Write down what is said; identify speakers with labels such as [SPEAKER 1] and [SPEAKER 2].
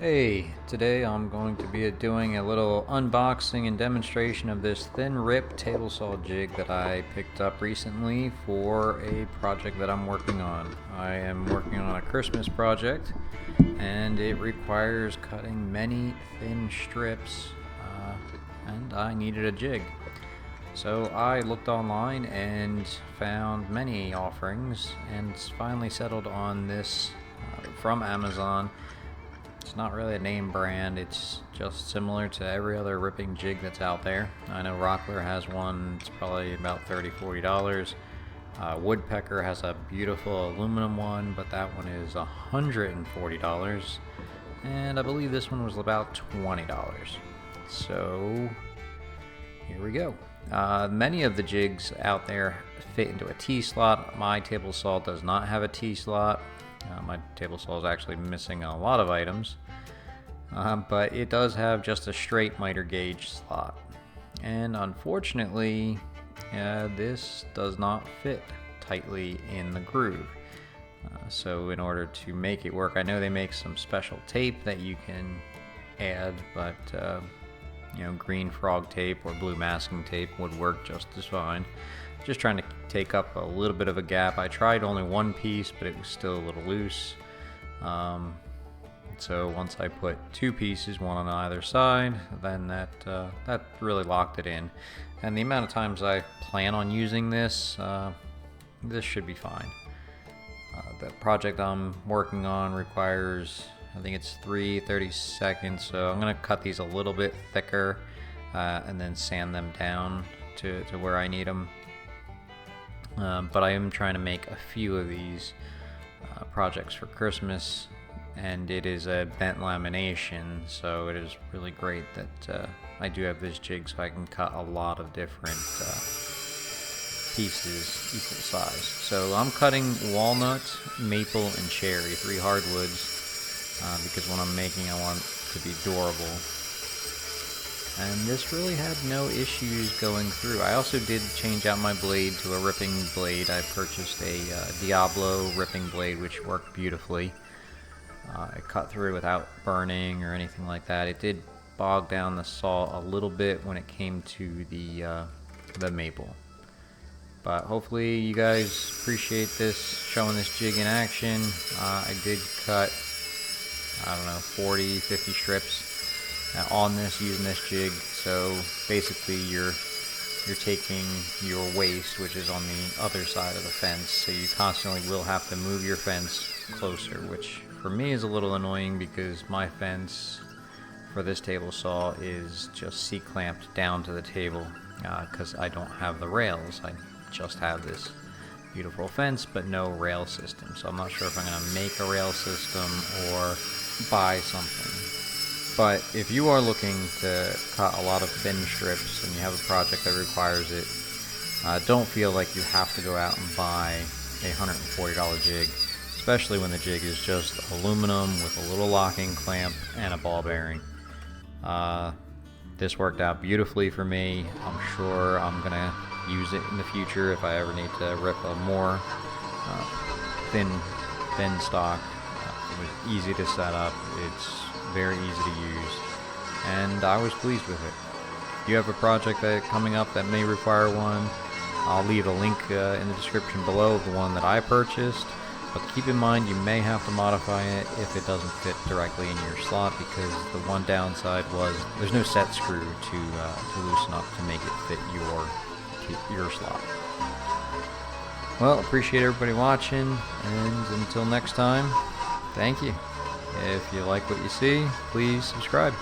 [SPEAKER 1] Hey, today I'm going to be doing a little unboxing and demonstration of this Thin Rip table saw jig that I picked up recently for a project that I'm working on. I am working on a Christmas project and it requires cutting many thin strips and I needed a jig. So I looked online and found many offerings and finally settled on this from Amazon. It's not really a name brand, it's just similar to every other ripping jig that's out there. I know Rockler has one, it's probably about $30–40. Woodpecker has a beautiful aluminum one, but that one is $140. And I believe this one was about $20. So here we go. Many of the jigs out there fit into a T-slot. My table saw does not have a T-slot. My table saw is actually missing a lot of items, but it does have just a straight miter gauge slot. And unfortunately, this does not fit tightly in the groove. So in order to make it work, I know they make some special tape that you can add, but green frog tape or blue masking tape would work just as fine. Just trying to take up a little bit of a gap. I tried only one piece, but it was still a little loose. So once I put two pieces, one on either side, then that really locked it in. And the amount of times I plan on using this, this should be fine. The project I'm working on requires, I think it's 3/32, so I'm going to cut these a little bit thicker and then sand them down to where I need them. But I am trying to make a few of these projects for Christmas, and it is a bent lamination, so it is really great that I do have this jig so I can cut a lot of different pieces equal size. So I'm cutting walnut, maple, and cherry, 3 hardwoods, because when I'm making I want it to be durable. And this really had no issues going through. I also did change out my blade to a ripping blade. I purchased a Diablo ripping blade, which worked beautifully. It cut through without burning or anything like that. It did bog down the saw a little bit when it came to the maple. But hopefully you guys appreciate this, showing this jig in action. I did cut, I don't know, 40–50 strips on this using this jig. So basically you're taking your waste, which is on the other side of the fence, so you constantly will have to move your fence closer, which for me is a little annoying because my fence for this table saw is just C-clamped down to the table because I don't have the rails. I just have this beautiful fence but no rail system, so I'm not sure if I'm going to make a rail system or buy something. But if you are looking to cut a lot of thin strips and you have a project that requires it, don't feel like you have to go out and buy a $140 jig, especially when the jig is just aluminum with a little locking clamp and a ball bearing. This worked out beautifully for me. I'm sure I'm going to use it in the future if I ever need to rip a more thin stock. It was easy to set up. It's very easy to use, and I was pleased with it. If you have a project coming up that may require one, I'll leave a link in the description below of the one that I purchased, but keep in mind you may have to modify it if it doesn't fit directly in your slot, because the one downside was there's no set screw to loosen up to make it fit your slot. Well, appreciate everybody watching, and until next time, thank you. If you like what you see, please subscribe.